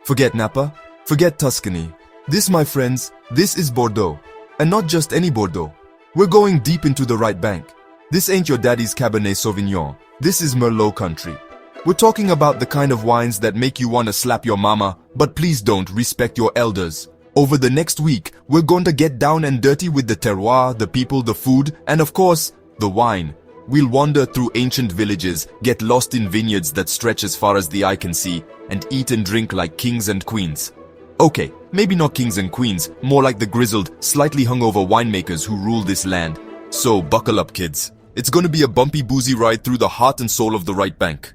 Forget Napa, forget Tuscany. This, my friends, this is Bordeaux. And not just any Bordeaux. We're going deep into the Right Bank. This ain't your daddy's Cabernet Sauvignon. This is Merlot country. We're talking about the kind of wines that make you want to slap your mama, but please don't, respect your elders. Over the next week, we're going to get down and dirty with the terroir, the people, the food, and of course, the wine. We'll wander through ancient villages, get lost in vineyards that stretch as far as the eye can see, and eat and drink like kings and queens. Okay, maybe not kings and queens, more like the grizzled, slightly hungover winemakers who rule this land. So buckle up, kids. It's gonna be a bumpy, boozy ride through the heart and soul of the Right Bank.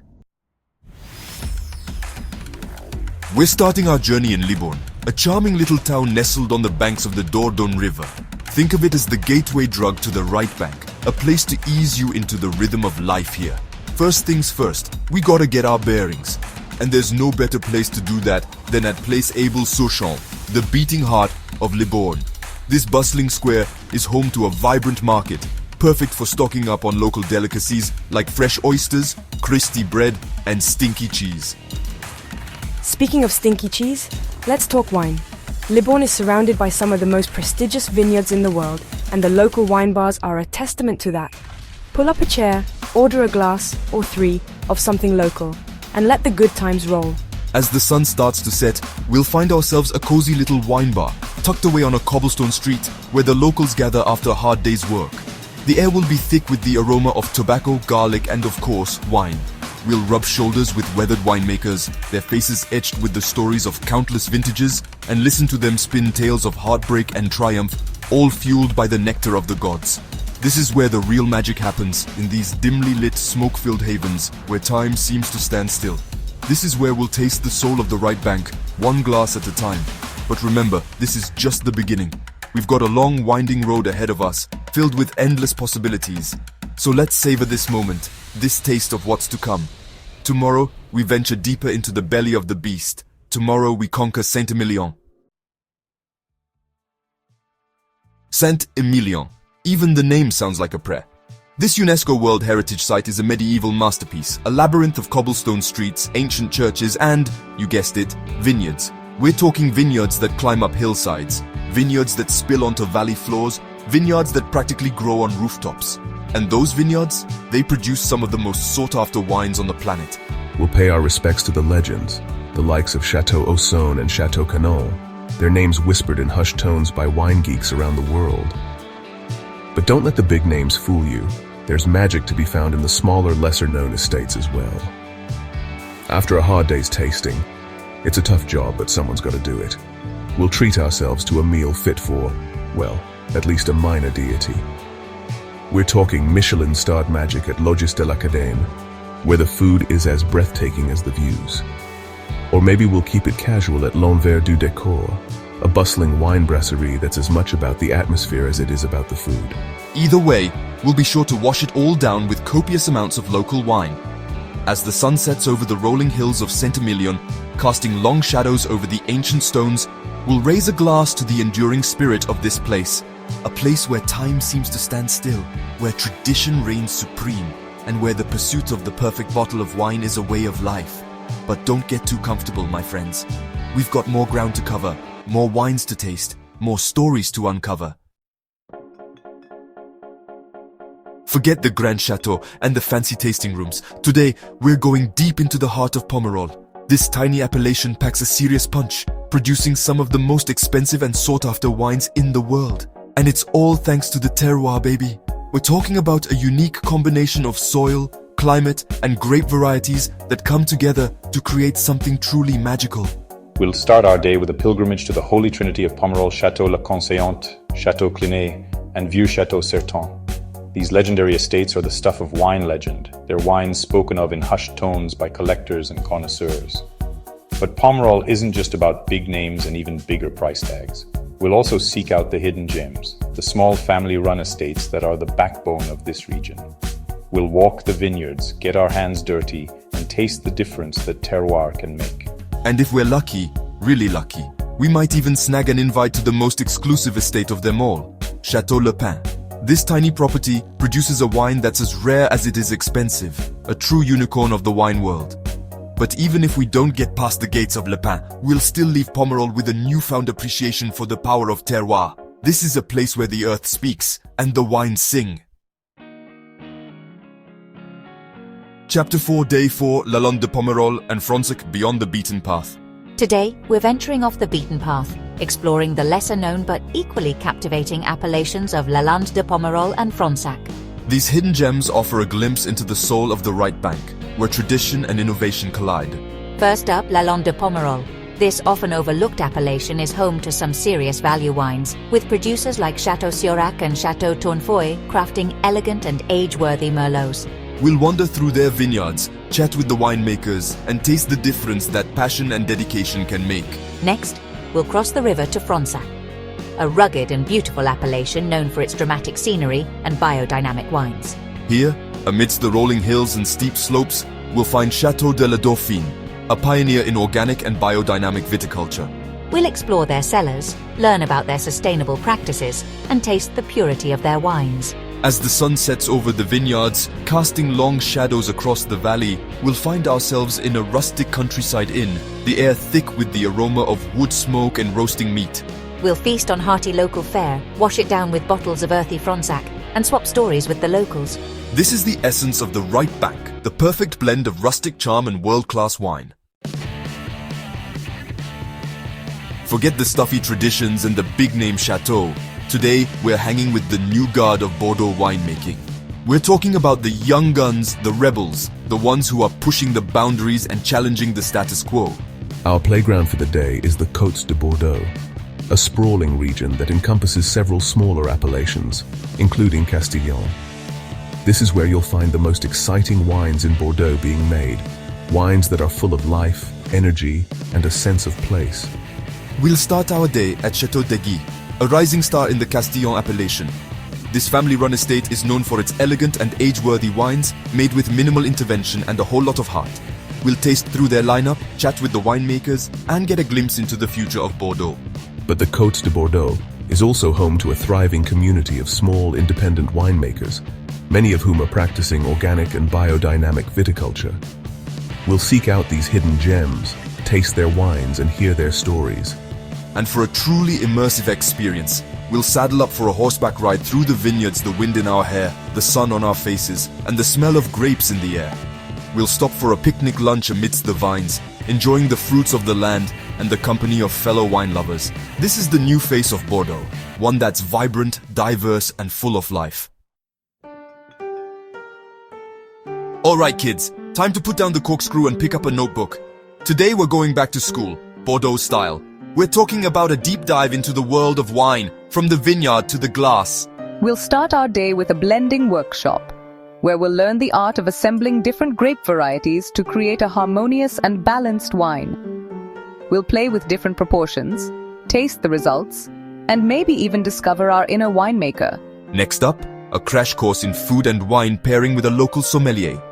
We're starting our journey in Libourne, a charming little town nestled on the banks of the Dordogne River. Think of it as the gateway drug to the Right Bank, a place to ease you into the rhythm of life here. First things first, we gotta get our bearings. And there's no better place to do that than at Place Abel Souchon, the beating heart of Libourne. This bustling square is home to a vibrant market, perfect for stocking up on local delicacies like fresh oysters, crusty bread, and stinky cheese. Speaking of stinky cheese, let's talk wine. Libourne is surrounded by some of the most prestigious vineyards in the world, and the local wine bars are a testament to that. Pull up a chair, order a glass, or three, of something local, and let the good times roll. As the sun starts to set, we'll find ourselves a cozy little wine bar, tucked away on a cobblestone street where the locals gather after a hard day's work. The air will be thick with the aroma of tobacco, garlic, and of course, wine. We'll rub shoulders with weathered winemakers, their faces etched with the stories of countless vintages, and listen to them spin tales of heartbreak and triumph, all fueled by the nectar of the gods. This is where the real magic happens, in these dimly lit, smoke-filled havens, where time seems to stand still. This is where we'll taste the soul of the Right Bank, one glass at a time. But remember, this is just the beginning. We've got a long, winding road ahead of us, filled with endless possibilities. So let's savor this moment, this taste of what's to come. Tomorrow, we venture deeper into the belly of the beast. Tomorrow, we conquer Saint-Émilion. Saint-Émilion. Even the name sounds like a prayer. This UNESCO World Heritage Site is a medieval masterpiece, a labyrinth of cobblestone streets, ancient churches, and, you guessed it, vineyards. We're talking vineyards that climb up hillsides, vineyards that spill onto valley floors, vineyards that practically grow on rooftops. And those vineyards, they produce some of the most sought-after wines on the planet. We'll pay our respects to the legends, the likes of Chateau Ausone and Chateau Canon, their names whispered in hushed tones by wine geeks around the world. But don't let the big names fool you. There's magic to be found in the smaller, lesser-known estates as well. After a hard day's tasting, it's a tough job, but someone's got to do it. We'll treat ourselves to a meal fit for, well, at least a minor deity. We're talking Michelin-starred magic at Logis de l'Académie, where the food is as breathtaking as the views. Or maybe we'll keep it casual at l'Envers du Décor, a bustling wine brasserie that's as much about the atmosphere as it is about the food. Either way, we'll be sure to wash it all down with copious amounts of local wine. As the sun sets over the rolling hills of Saint-Émilion, casting long shadows over the ancient stones, we'll raise a glass to the enduring spirit of this place. A place where time seems to stand still, where tradition reigns supreme, and where the pursuit of the perfect bottle of wine is a way of life. But don't get too comfortable, my friends. We've got more ground to cover, more wines to taste, more stories to uncover. Forget the grand chateau and the fancy tasting rooms. Today, we're going deep into the heart of Pomerol. This tiny appellation packs a serious punch, producing some of the most expensive and sought-after wines in the world. And it's all thanks to the terroir, baby. We're talking about a unique combination of soil, climate, and grape varieties that come together to create something truly magical. We'll start our day with a pilgrimage to the Holy Trinity of Pomerol, Château La Conseillante, Château Clinet, and Vieux Château Certon. These legendary estates are the stuff of wine legend, their wines spoken of in hushed tones by collectors and connoisseurs. But Pomerol isn't just about big names and even bigger price tags. We'll also seek out the hidden gems, the small family-run estates that are the backbone of this region. We'll walk the vineyards, get our hands dirty, and taste the difference that terroir can make. And if we're lucky, really lucky, we might even snag an invite to the most exclusive estate of them all, Château Le Pin. This tiny property produces a wine that's as rare as it is expensive, a true unicorn of the wine world. But even if we don't get past the gates of Le Pin, we'll still leave Pomerol with a newfound appreciation for the power of terroir. This is a place where the earth speaks and the wines sing. Chapter 4, Day 4, Lalande-de-Pomerol and Fronsac beyond the beaten path. Today, we're venturing off the beaten path, exploring the lesser-known but equally captivating appellations of Lalande-de-Pomerol and Fronsac. These hidden gems offer a glimpse into the soul of the Right Bank, where tradition and innovation collide. First up, Lalande-de-Pomerol. This often overlooked appellation is home to some serious value wines, with producers like Chateau Surac and Chateau Tournefoy crafting elegant and age-worthy Merlots. We'll wander through their vineyards, chat with the winemakers, and taste the difference that passion and dedication can make. Next, we'll cross the river to Fronsac, a rugged and beautiful appellation known for its dramatic scenery and biodynamic wines. Here, amidst the rolling hills and steep slopes, we'll find Chateau de la Dauphine, a pioneer in organic and biodynamic viticulture. We'll explore their cellars, learn about their sustainable practices, and taste the purity of their wines. As the sun sets over the vineyards, casting long shadows across the valley, we'll find ourselves in a rustic countryside inn, the air thick with the aroma of wood smoke and roasting meat. We'll feast on hearty local fare, wash it down with bottles of earthy Fronsac, and swap stories with the locals. This is the essence of the Right Bank, the perfect blend of rustic charm and world-class wine. Forget the stuffy traditions and the big-name chateau. Today, we're hanging with the new guard of Bordeaux winemaking. We're talking about the young guns, the rebels, the ones who are pushing the boundaries and challenging the status quo. Our playground for the day is the Côtes de Bordeaux, a sprawling region that encompasses several smaller appellations, including Castillon. This is where you'll find the most exciting wines in Bordeaux being made, wines that are full of life, energy, and a sense of place. We'll start our day at Château d'Aiguille, a rising star in the Castillon appellation. This family-run estate is known for its elegant and age-worthy wines made with minimal intervention and a whole lot of heart. We'll taste through their lineup, chat with the winemakers, and get a glimpse into the future of Bordeaux. But the Côtes de Bordeaux is also home to a thriving community of small, independent winemakers, many of whom are practicing organic and biodynamic viticulture. We'll seek out these hidden gems, taste their wines, and hear their stories. And for a truly immersive experience, we'll saddle up for a horseback ride through the vineyards, the wind in our hair, the sun on our faces, and the smell of grapes in the air. We'll stop for a picnic lunch amidst the vines, enjoying the fruits of the land and the company of fellow wine lovers. This is the new face of Bordeaux, one that's vibrant, diverse, and full of life. Alright kids, time to put down the corkscrew and pick up a notebook. Today we're going back to school, Bordeaux style. We're talking about a deep dive into the world of wine, from the vineyard to the glass. We'll start our day with a blending workshop, where we'll learn the art of assembling different grape varieties to create a harmonious and balanced wine. We'll play with different proportions, taste the results, and maybe even discover our inner winemaker. Next up, a crash course in food and wine pairing with a local sommelier.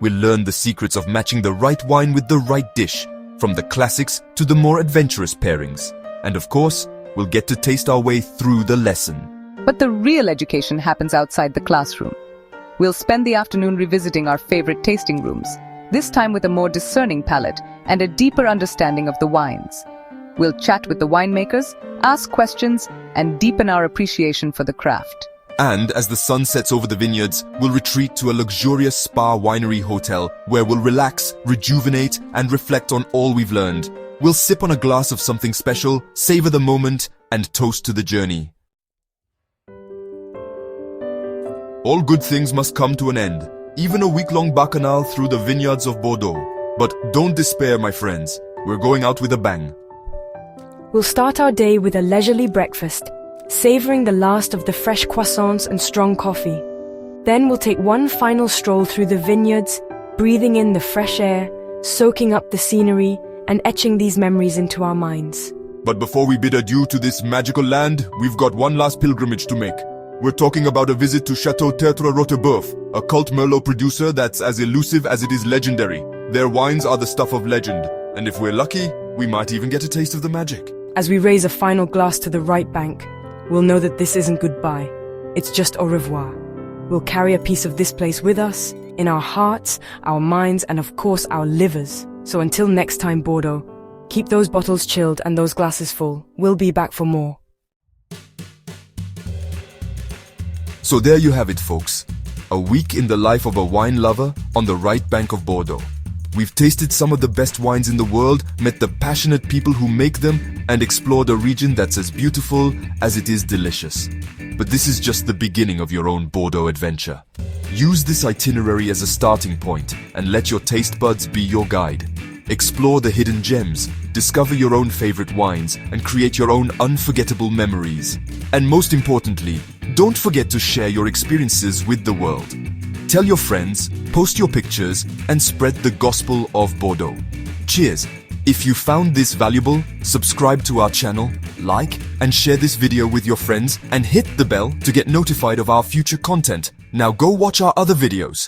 We'll learn the secrets of matching the right wine with the right dish, from the classics to the more adventurous pairings. And of course, we'll get to taste our way through the lesson. But the real education happens outside the classroom. We'll spend the afternoon revisiting our favorite tasting rooms, this time with a more discerning palate and a deeper understanding of the wines. We'll chat with the winemakers, ask questions, and deepen our appreciation for the craft. And as the sun sets over the vineyards, we'll retreat to a luxurious spa winery hotel where we'll relax, rejuvenate, and reflect on all we've learned. We'll sip on a glass of something special, savor the moment, and toast to the journey. All good things must come to an end, even a week-long bacchanal through the vineyards of Bordeaux. But don't despair, my friends. We're going out with a bang. We'll start our day with a leisurely breakfast, savoring the last of the fresh croissants and strong coffee. Then we'll take one final stroll through the vineyards, breathing in the fresh air, soaking up the scenery, and etching these memories into our minds. But before we bid adieu to this magical land, we've got one last pilgrimage to make. We're talking about a visit to Chateau Terroir, a cult Merlot producer that's as elusive as it is legendary. Their wines are the stuff of legend, and if we're lucky, we might even get a taste of the magic. As we raise a final glass to the Right Bank, we'll know that this isn't goodbye. It's just au revoir. We'll carry a piece of this place with us, in our hearts, our minds, and of course our livers. So until next time, Bordeaux, keep those bottles chilled and those glasses full. We'll be back for more. So there you have it, folks. A week in the life of a wine lover on the Right Bank of Bordeaux. We've tasted some of the best wines in the world, met the passionate people who make them, and explored a region that's as beautiful as it is delicious. But this is just the beginning of your own Bordeaux adventure. Use this itinerary as a starting point and let your taste buds be your guide. Explore the hidden gems, discover your own favorite wines, and create your own unforgettable memories. And most importantly, don't forget to share your experiences with the world. Tell your friends, post your pictures, and spread the gospel of Bordeaux. Cheers! If you found this valuable, subscribe to our channel, like, and share this video with your friends, and hit the bell to get notified of our future content. Now go watch our other videos.